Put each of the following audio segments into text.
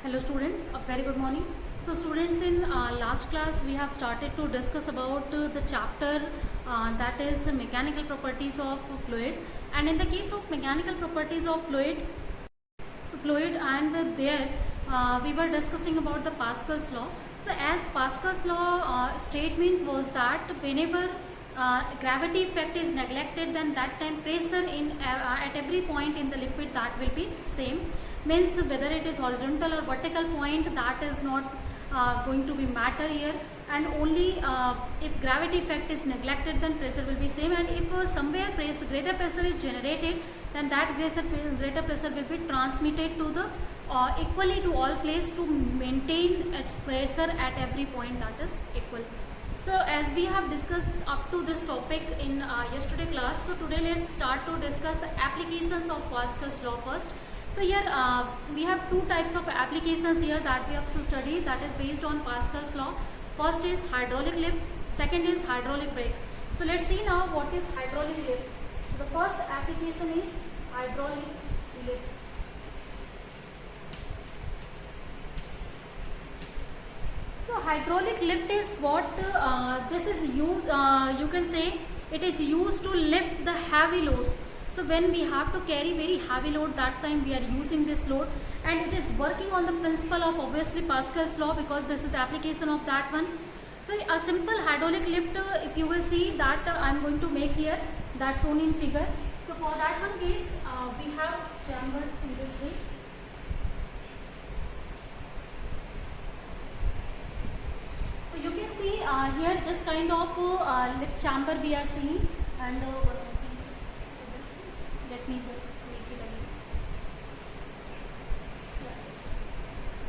Hello students, a very good morning. So students, in last class we have started to discuss about the chapter that is mechanical properties of fluid, and in the case of mechanical properties of fluid, there we were discussing about the Pascal's law. So as Pascal's law statement was that whenever gravity effect is neglected, then that time pressure in at every point in the liquid that will be same. Means whether it is horizontal or vertical point, that is not going to be matter here, and only if gravity effect is neglected, then pressure will be same, and if somewhere greater pressure is generated, then that greater pressure will be transmitted to the equally to all place to maintain its pressure at every point that is equal. So as we have discussed up to this topic in yesterday class, so today let's start to discuss the applications of Pascal's law first. So here we have two types of applications here that we have to study, that is based on Pascal's law. First is hydraulic lift, second is hydraulic brakes. So let's see now what is hydraulic lift. So the first application is hydraulic lift. So hydraulic lift is what this is used, you can say it is used to lift the heavy loads. So when we have to carry very heavy load, that time we are using this load, and it is working on the principle of obviously Pascal's law, because this is the application of that one. So a simple hydraulic lift, if you will see that I am going to make here, that's shown in figure. So for that one case, we have chamber in this way. So you can see here this kind of lift chamber we are seeing, and let me just make it again.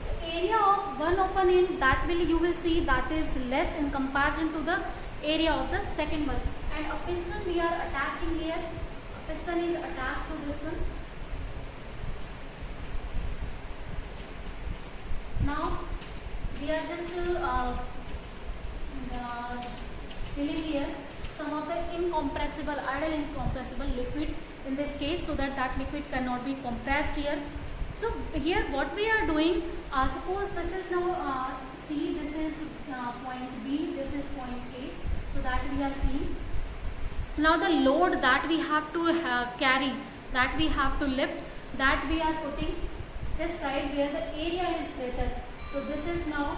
So area of one open end, that you will see that is less in comparison to the area of the second one, and a piston we are attaching here. A piston is attached to this one. Now we are just filling here some of the idle incompressible liquid in this case, so that liquid cannot be compressed here. So here what we are doing, suppose this is now C, this is point B, this is point A, so that we are seeing. Now the load that we have to carry, that we have to lift, that we are putting this side where the area is greater. So this is now,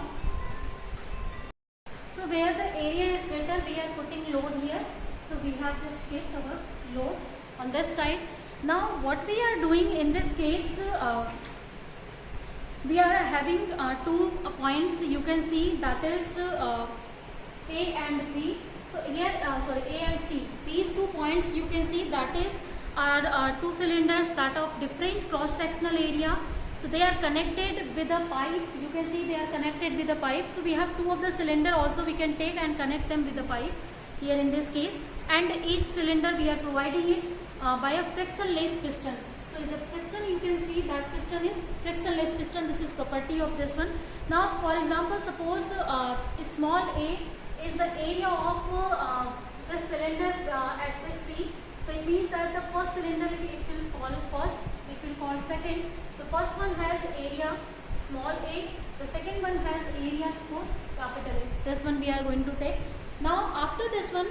so where the area is greater, we are putting load here. So we have to shift our load on this side. Now what we are doing in this case, we are having 2 points, you can see, that is A and B. So here A and C, these 2 points you can see that is are 2 cylinders that of different cross sectional area. So they are connected with a pipe, you can see they are connected with a pipe. So we have 2 of the cylinder also we can take and connect them with the pipe here in this case, and each cylinder we are providing it by a frictionless piston. So the piston, you can see that piston is frictionless piston, this is property of this one. Now for example, suppose small a is the area of the cylinder at this C. So it means that the first cylinder, it will call first, it will call second. The first one has area small a, the second one has area suppose capital A. This one we are going to take. Now after this one,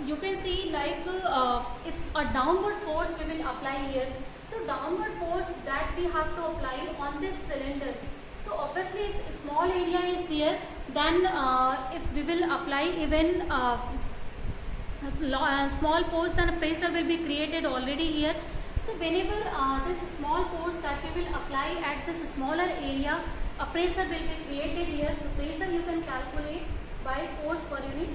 you can see like it's a downward force we will apply here. So downward force that we have to apply on this cylinder. So obviously if small area is there, then if we will apply even small force, then pressure will be created already here. So whenever this small force that we will apply at this smaller area, a pressure will be created here. The pressure you can calculate by force per unit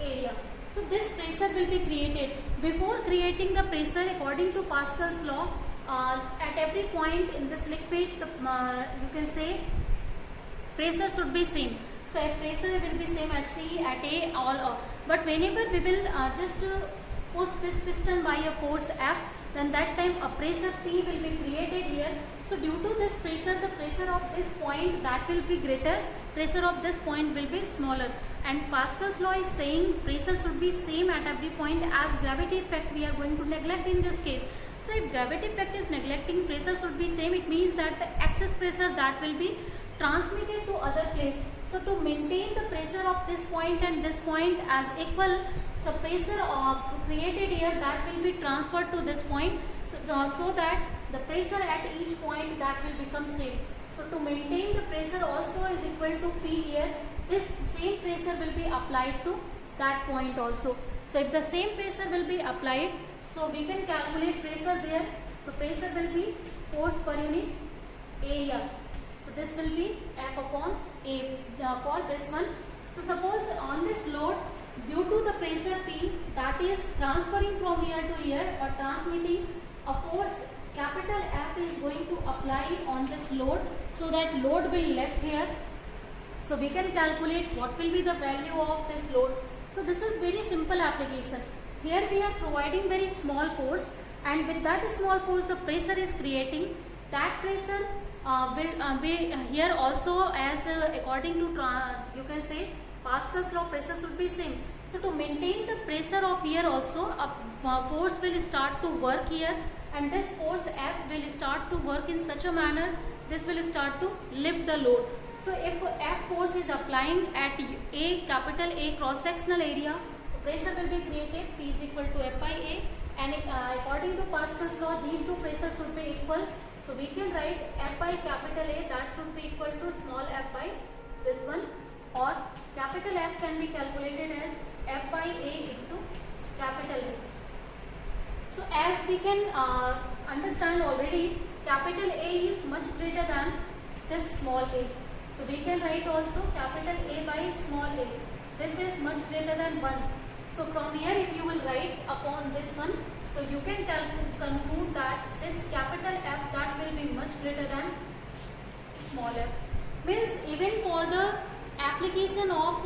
area. So this pressure will be created. Before creating the pressure, according to Pascal's law, at every point in this liquid, you can say pressure should be same. So if pressure will be same at C, at A, all. But whenever we will just push this piston by a force F, then that time a pressure P will be created here. So due to this pressure, the pressure of this point that will be greater, pressure of this point will be smaller. And Pascal's law is saying pressure should be same at every point, as gravity effect we are going to neglect in this case. So if gravity effect is neglecting, pressure should be same. It means that the excess pressure that will be transmitted to other place. So to maintain the pressure of this point and this point as equal, the pressure created here that will be transferred to this point, so that the pressure at each point that will become same. So to maintain the pressure also is equal to P here. This same pressure will be applied to that point also. So if the same pressure will be applied, so we can calculate pressure there. So pressure will be force per unit area. So this will be F upon A for this one. So suppose on this load, due to the pressure P that is transferring from here to here or transmitting, a force capital F is going to apply on this load, so that load will left here. So we can calculate what will be the value of this load. So this is very simple application. Here we are providing very small force, and with that small force the pressure is creating. That pressure will be here also as according to you can say Pascal's law, pressure should be same. So to maintain the pressure of here also, a force will start to work here, and this force F will start to work in such a manner, this will start to lift the load. So if F force is applying at A, capital A cross sectional area, pressure will be created, P is equal to F by A, and according to Pascal's law these two pressures should be equal. So we can write F by capital A, that should be equal to small f by this one, or capital F can be calculated as F by A into capital A. So as we can understand already, capital A is much greater than this small a. So we can write also capital A by small a. This is much greater than 1. So from here if you will write upon this one, so you can conclude that this capital F that will be much greater than small f. Means even for the application of,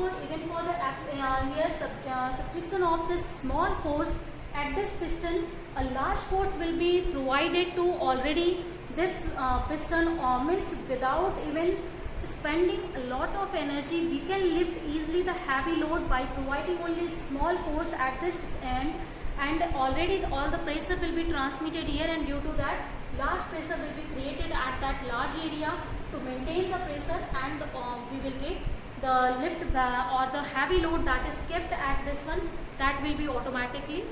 subtraction of this small force at this piston, a large force will be provided to already this piston, means without even spending a lot of energy, we can lift easily the heavy load by providing only small force at this end, and already all the pressure will be transmitted here, and due to that large pressure will be created at that large area to maintain the pressure, and we will get the lift or the heavy load that is kept at this one, that will be automatically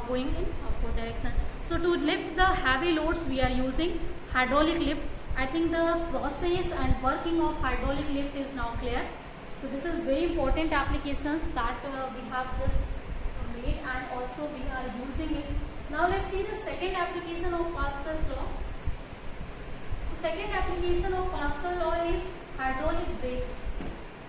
going in upward direction. So to lift the heavy loads we are using hydraulic lift. I think the process and working of hydraulic lift is now clear. So this is very important applications that we have just made, and also we are using it. Now let's see the second application of Pascal's law. So second application of Pascal's law is hydraulic brakes.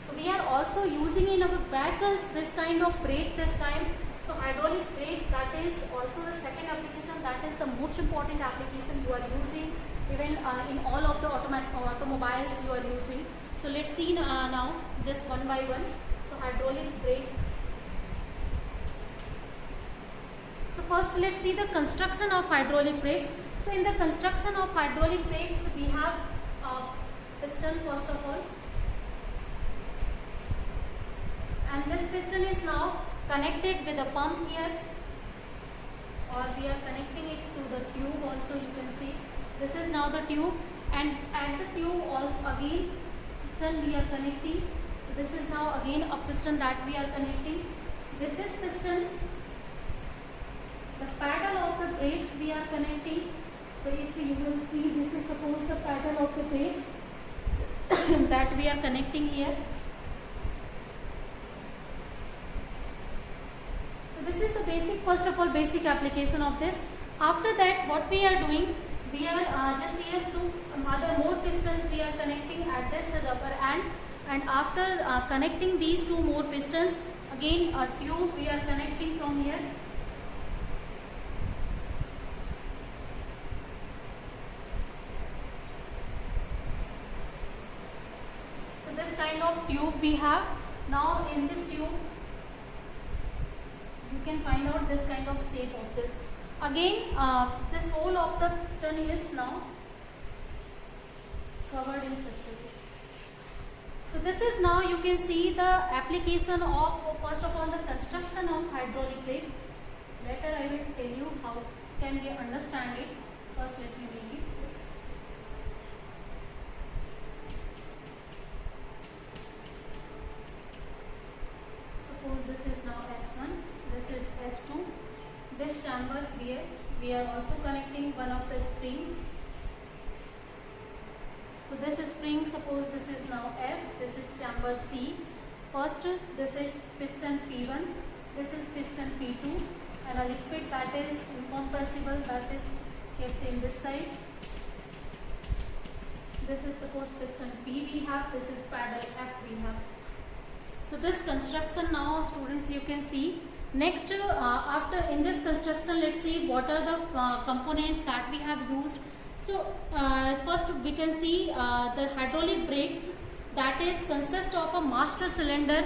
So we are also using in our vehicles this kind of brake this time. So hydraulic brake, that is also the second application, that is the most important application you are using. Even in all of the automobiles you are using. So let's see now this one by one. So hydraulic brake. So first let's see the construction of hydraulic brakes. So in the construction of hydraulic brakes we have piston first of all, and this piston is now connected with a pump here, or we are connecting it to the tube also, you can see. This is now the tube, and at the tube also again piston we are connecting. So this is now again a piston that we are connecting. With this piston, the paddle of the brakes we are connecting. So if you will see, this is suppose the paddle of the brakes that we are connecting here. So this is the basic, first of all, basic application of this. After that, what we are doing, we are just here two other more pistons we are connecting at this rubber end, and after connecting these two more pistons, again a tube we are connecting from here. So this kind of tube we have. Now in this tube you can find out this kind of shape of this. Again, this whole of the piston is now covered in such a way. So this is now, you can see the application of, first of all, the construction of hydraulic brake. Later I will tell you how can we understand it. First let me make it. Suppose this is now S1, this is S2. This chamber here, we are also connecting one of the spring. So this is spring, suppose this is now S, this is chamber C. First, this is piston P1, this is piston P2, and a liquid that is incompressible, that is kept in this side. This is suppose piston P we have, this is paddle F we have. So this construction now, students, you can see. Next, after in this construction, let's see what are the components that we have used. So first we can see the hydraulic brakes, that is consist of a master cylinder,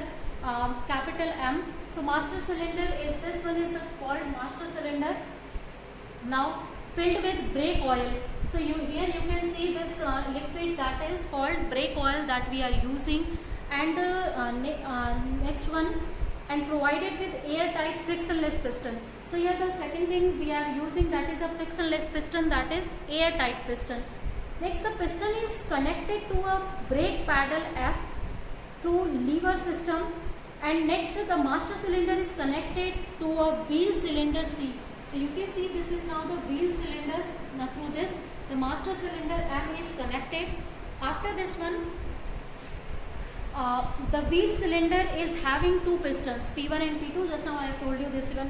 capital M. So master cylinder is this one is the called master cylinder. Now filled with brake oil. So here you can see this liquid that is called brake oil that we are using, and next one, and provided with airtight frictionless piston. So here the second thing we are using, that is a frictionless piston, that is airtight piston. Next, the piston is connected to a brake paddle F through lever system, and next the master cylinder is connected to a wheel cylinder C. So you can see this is now the wheel cylinder. Now through this the master cylinder M is connected. After this one, the wheel cylinder is having two pistons, P1 and P2, just now I have told you this one,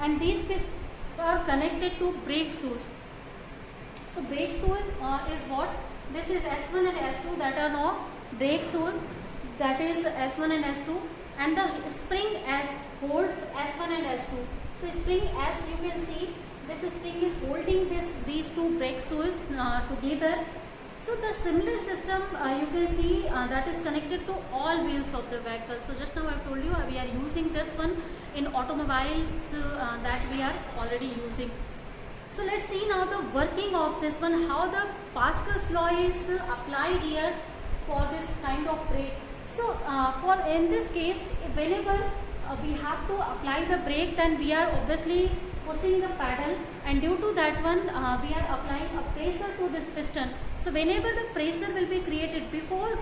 and these pistons are connected to brake shoes. So brake shoe is what? This is S1 and S2, that are now brake shoes, that is S1 and S2, and the spring S holds S1 and S2. So spring S, you can see this spring is holding these two brake shoes together. So the similar system you can see that is connected to all wheels of the vehicle. So just now I have told you we are using this one in automobiles that we are already using. So let's see now the working of this one, how the Pascal's law is applied here for this kind of brake. So for in this case, whenever we have to apply the brake, then we are obviously pushing the pedal, and due to that one we are applying a pressure to this piston. So whenever the pressure will be created before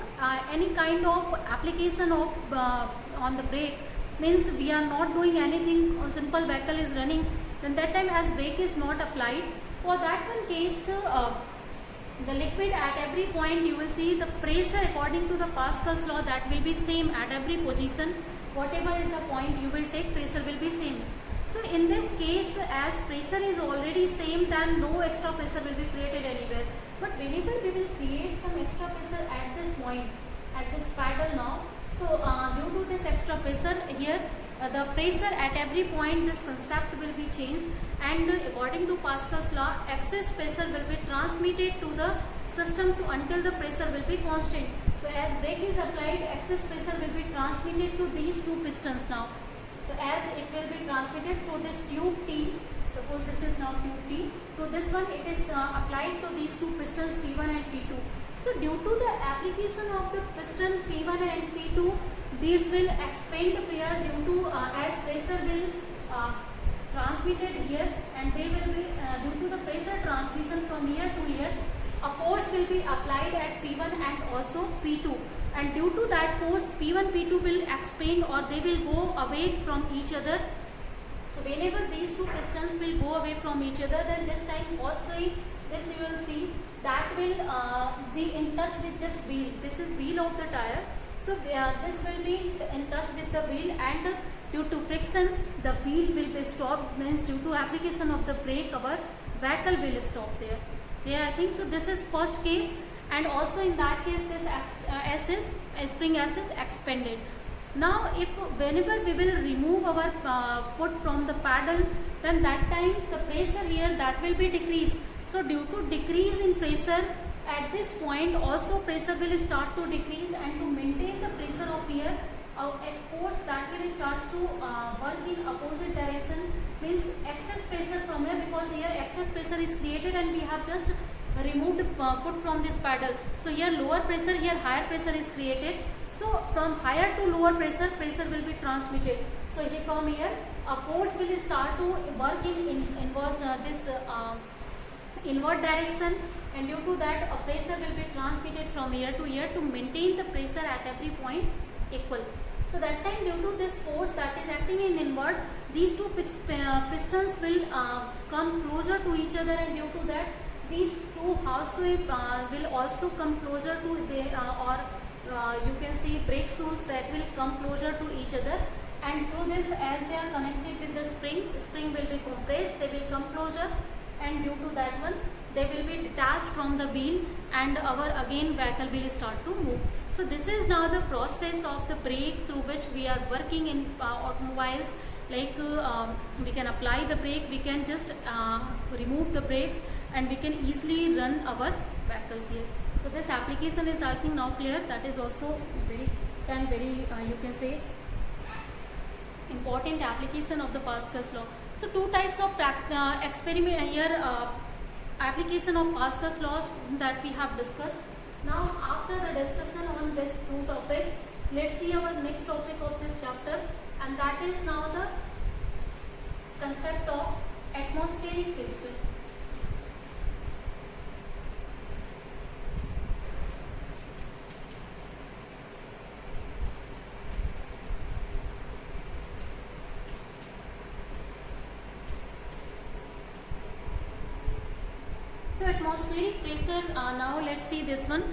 any kind of application of on the brake, means we are not doing anything, simple vehicle is running, then that time as brake is not applied, for that one case the liquid at every point you will see the pressure according to the Pascal's law, that will be same at every position. Whatever is the point you will take, pressure will be same. So in this case, as pressure is already same, then no extra pressure will be created anywhere. But whenever we will create some extra pressure at this point, at this paddle now, so due to this extra pressure here, the pressure at every point, this concept will be changed, and according to Pascal's law, excess pressure will be transmitted to the system until the pressure will be constant. So as brake is applied, excess pressure will be transmitted to these two pistons now. So as it will be transmitted through this tube T, suppose this is now tube T, to this one it is applied to these two pistons P1 and P2. So due to the application of the piston P1 and P2, these will expand here due to as pressure will transmitted here, and they will be due to the pressure transmission from here to here, a force will be applied at P1 and also P2, and due to that force P1 P2 will expand, or they will go away from each other. So whenever these two pistons will go away from each other, then this time also this you will see that will be in touch with this wheel. This is wheel of the tire. So this will be in touch with the wheel, and due to friction the wheel will be stopped, means due to application of the brake our vehicle will stop there. Yeah, I think so. This is first case, and also in that case this spring S is expanded. Now if whenever we will remove our foot from the paddle, then that time the pressure here that will be decreased. So due to decrease in pressure at this point, also pressure will start to decrease, and to maintain the pressure of here, force that will starts to work in opposite direction, means excess pressure from here, because here excess pressure is created and we have just removed foot from this paddle. So here lower pressure, here higher pressure is created. So from higher to lower pressure, pressure will be transmitted. So here from here a force will start to work in inverse this inward direction, and due to that a pressure will be transmitted from air to air to maintain the pressure at every point equal. So that time, due to this force that is acting in inward, these two pistons will come closer to each other, and due to that these two half sweep will also come closer to the you can see brake shoes that will come closer to each other, and through this, as they are connected with the spring will be compressed, they will come closer, and due to that one they will be detached from the wheel, and our again vehicle will start to move. So this is now the process of the brake through which we are working in automobiles. Like we can apply the brake, we can just remove the brakes, and we can easily run our vehicles here. So this application is, I think, now clear. That is also very you can say important application of the Pascal's law. So two types of experiment here, application of Pascal's laws that we have discussed. Now after the discussion on these two topics, let's see our next topic of this chapter, and that is now the concept of atmospheric pressure. So atmospheric pressure, now let's see this one.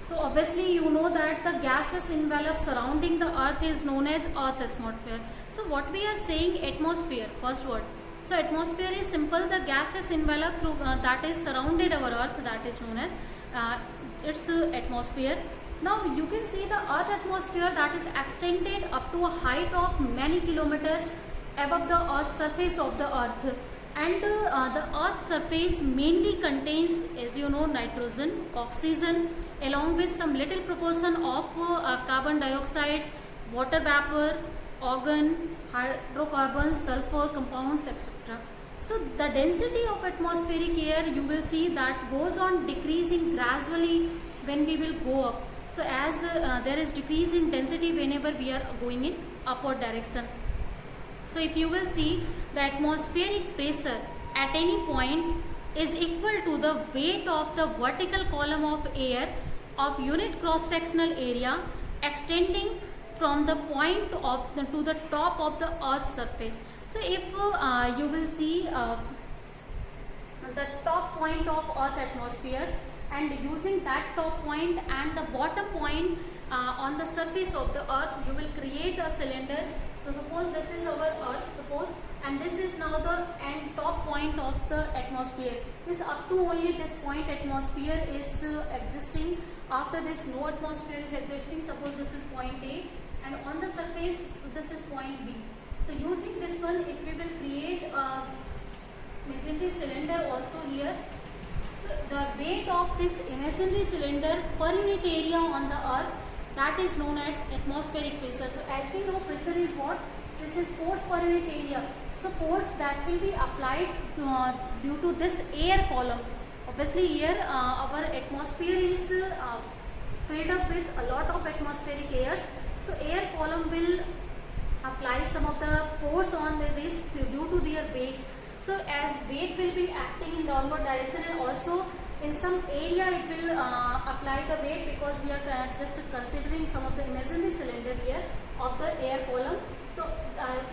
So obviously you know that the gases envelope surrounding the earth is known as Earth's atmosphere. So what we are saying, atmosphere, first word. So atmosphere is simple, the gases envelope through that is surrounded our earth, that is known as its atmosphere. Now you can see the earth atmosphere that is extended up to a height of many kilometers above the earth's surface of the earth. And the earth's surface mainly contains, as you know, nitrogen, oxygen, along with some little proportion of carbon dioxide, water vapor, argon, hydrocarbons, sulfur compounds, etc. So the density of atmospheric air, you will see that goes on decreasing gradually when we will go up. So as there is decrease in density whenever we are going in upward direction. So if you will see, the atmospheric pressure at any point is equal to the weight of the vertical column of air of unit cross-sectional area extending from the point of to the top of the earth's surface. So if you will see the top point of earth atmosphere, and using that top point and the bottom point on the surface of the earth, you will create a cylinder. So suppose this is our earth, suppose, and this is now the end top point of the atmosphere. This up to only this point atmosphere is existing. After this, no atmosphere is existing. Suppose this is point A, and on the surface this is point B. So using this one, if we will create a imaginary cylinder also here. So the weight of this imaginary cylinder per unit area on the earth, that is known as atmospheric pressure. So as we know, pressure is what? This is force per unit area. So force that will be applied due to this air column. Obviously here our atmosphere is filled up with a lot of atmospheric airs. So air column will apply some of the force on this due to their weight. So as weight will be acting in downward direction, and also in some area it will apply the weight, because we are just considering some of the imaginary cylinder here of the air column. So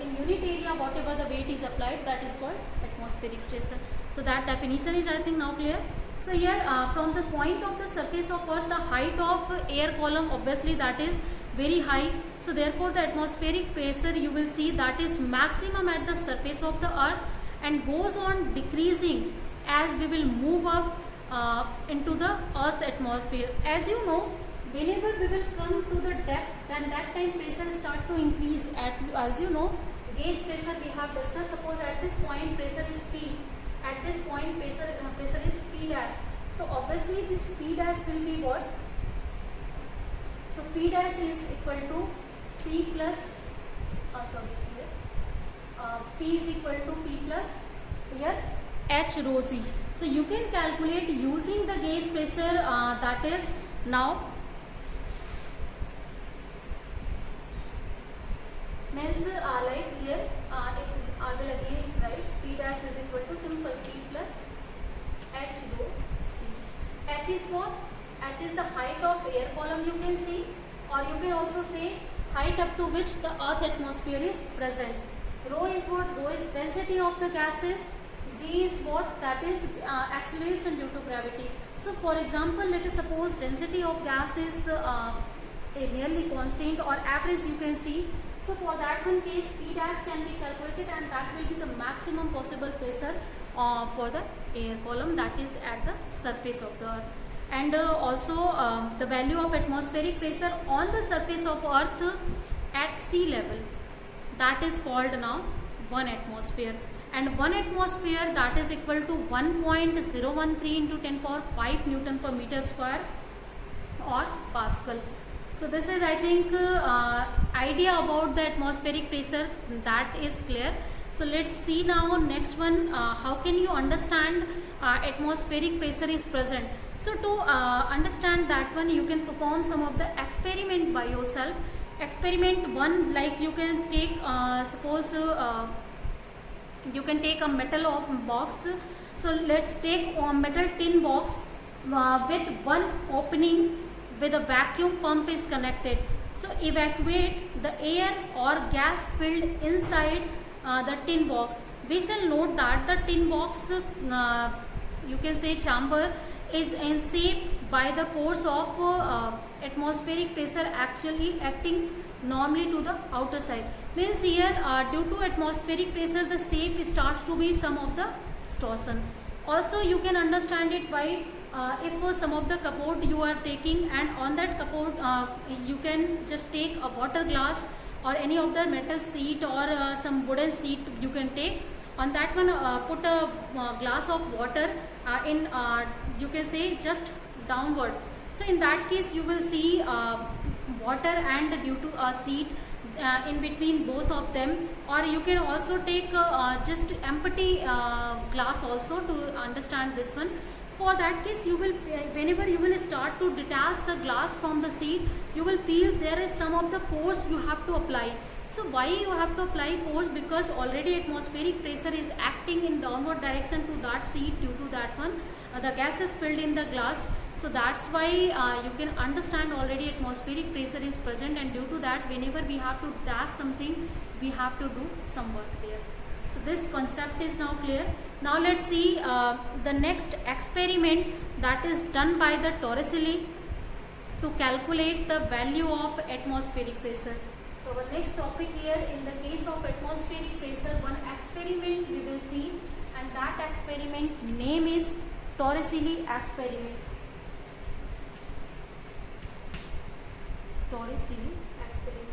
in unit area, whatever the weight is applied, that is called atmospheric pressure. So that definition is, I think, now clear. So here from the point of the surface of earth, the height of air column, obviously that is very high. So therefore the atmospheric pressure, you will see, that is maximum at the surface of the earth and goes on decreasing as we will move up into the earth's atmosphere. As you know, whenever we will come to the depth, then that time pressure start to increase. As you know, gauge pressure we have discussed. Suppose at this point pressure is P, at this point pressure is P dash. So obviously this P dash will be what? So P dash is equal to P plus, P is equal to P plus here H rho C. So you can calculate using the gauge pressure, that is now means like here I will again write P dash is equal to simple P plus H rho C. H is what? H is the height of air column, you can see, or you can also say height up to which the earth atmosphere is present. Rho is what? Rho is density of the gases. Z is what? That is acceleration due to gravity. So for example, let us suppose density of gas is a nearly constant or average, you can see. So for that one case, P dash can be calculated, and that will be the maximum possible pressure for the air column, that is at the surface of the earth. And also the value of atmospheric pressure on the surface of earth at sea level, that is called now 1 atmosphere. And 1 atmosphere, that is equal to 1.013 into 10 power 5 Newton per meter square or Pascal. So this is, I think, idea about the atmospheric pressure, that is clear. So let's see now next one, how can you understand atmospheric pressure is present. So to understand that one, you can perform some of the experiment by yourself. Experiment 1, like you can take suppose you can take a metal box. So let's take a metal tin box with one opening with a vacuum pump is connected. So evacuate the air or gas filled inside the tin box. We shall note that the tin box, you can say chamber, is shaped by the force of atmospheric pressure actually acting normally to the outer side. Means here due to atmospheric pressure, the shape starts to be some of the distortion. Also you can understand it by if some of the capote you are taking, and on that capote you can just take a water glass or any of the metal sheet or some wooden sheet you can take. On that one put a glass of water in you can say just downward. So in that case you will see water and due to a sheet in between both of them. Or you can also take just empty glass also to understand this one. For that case, you will, whenever you will start to detach the glass from the sheet, you will feel there is some of the force you have to apply. So why you have to apply force? Because already atmospheric pressure is acting in downward direction to that sheet. Due to that one, the gas is filled in the glass. So that's why you can understand already atmospheric pressure is present, and due to that, whenever we have to detach something, we have to do some work there. So this concept is now clear. Now let's see the next experiment that is done by the Torricelli to calculate the value of atmospheric pressure. So our next topic here, in the case of atmospheric pressure, one experiment we will see, and that experiment name is Torricelli experiment. Torricelli experiment.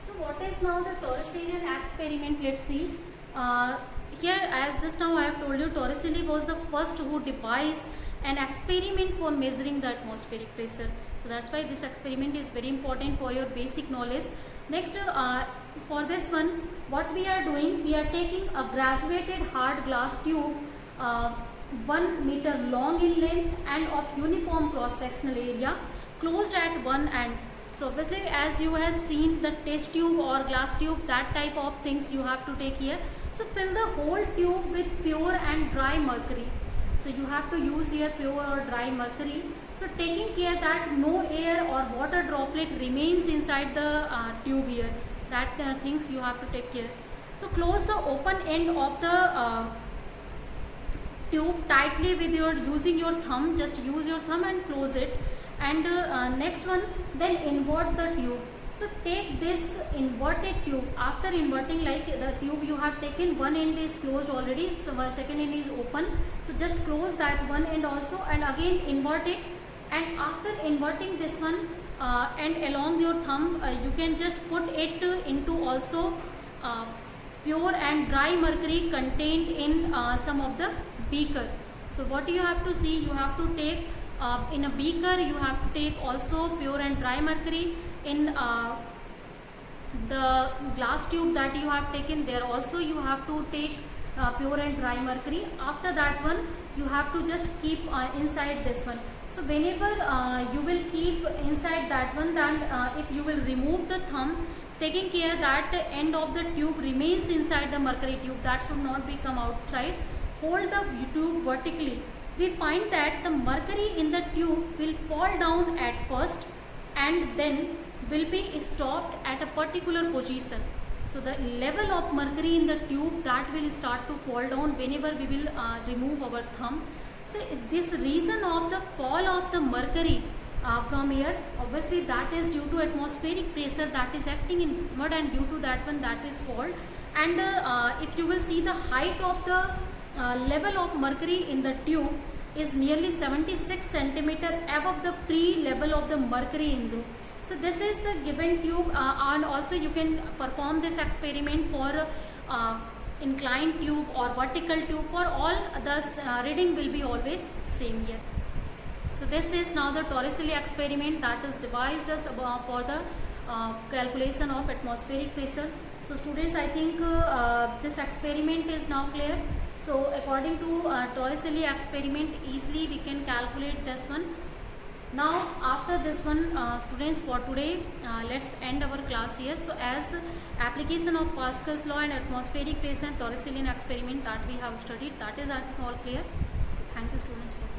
So what is now the Torricelli experiment? Let's see. Here, as just now I have told you, Torricelli was the first who devised an experiment for measuring the atmospheric pressure. So that's why this experiment is very important for your basic knowledge. Next, for this one, what we are doing, we are taking a graduated hard glass tube 1 meter long in length and of uniform cross-sectional area, closed at one end. So obviously, as you have seen the test tube or glass tube, that type of things you have to take here. So fill the whole tube with pure and dry mercury. So you have to use here pure or dry mercury. So taking care that no air or water droplet remains inside the tube here. That things you have to take care. So close the open end of the tube tightly with using your thumb. Just use your thumb and close it. And next one, then invert the tube. So take this inverted tube. After inverting, like the tube you have taken, one end is closed already, so second end is open. So just close that one end also, and again invert it. And after inverting this one and along your thumb, you can just put it into also pure and dry mercury contained in some of the beaker. So what you have to see, you have to take in a beaker, you have to take also pure and dry mercury. In the glass tube that you have taken, there also you have to take pure and dry mercury. After that one, you have to just keep inside this one. So whenever you will keep inside that one, then if you will remove the thumb, taking care that the end of the tube remains inside the mercury tube, that should not be come outside. Hold the tube vertically. We find that the mercury in the tube will fall down at first and then will be stopped at a particular position. So the level of mercury in the tube, that will start to fall down whenever we will remove our thumb. So this reason of the fall of the mercury from here, obviously that is due to atmospheric pressure that is acting inward, and due to that one, that is called. And if you will see, the height of the level of mercury in the tube is nearly 76 centimeter above the pre-level of the mercury in the. So this is the given tube, and also you can perform this experiment for inclined tube or vertical tube. For all the reading will be always same here. So this is now the Torricelli experiment that is devised as for the calculation of atmospheric pressure. So students, I think this experiment is now clear. So according to Torricelli experiment, easily we can calculate this one. Now after this one, students, for today let's end our class here. So as application of Pascal's law and atmospheric pressure and Torricellian experiment that we have studied, that is I think all clear. So thank you students for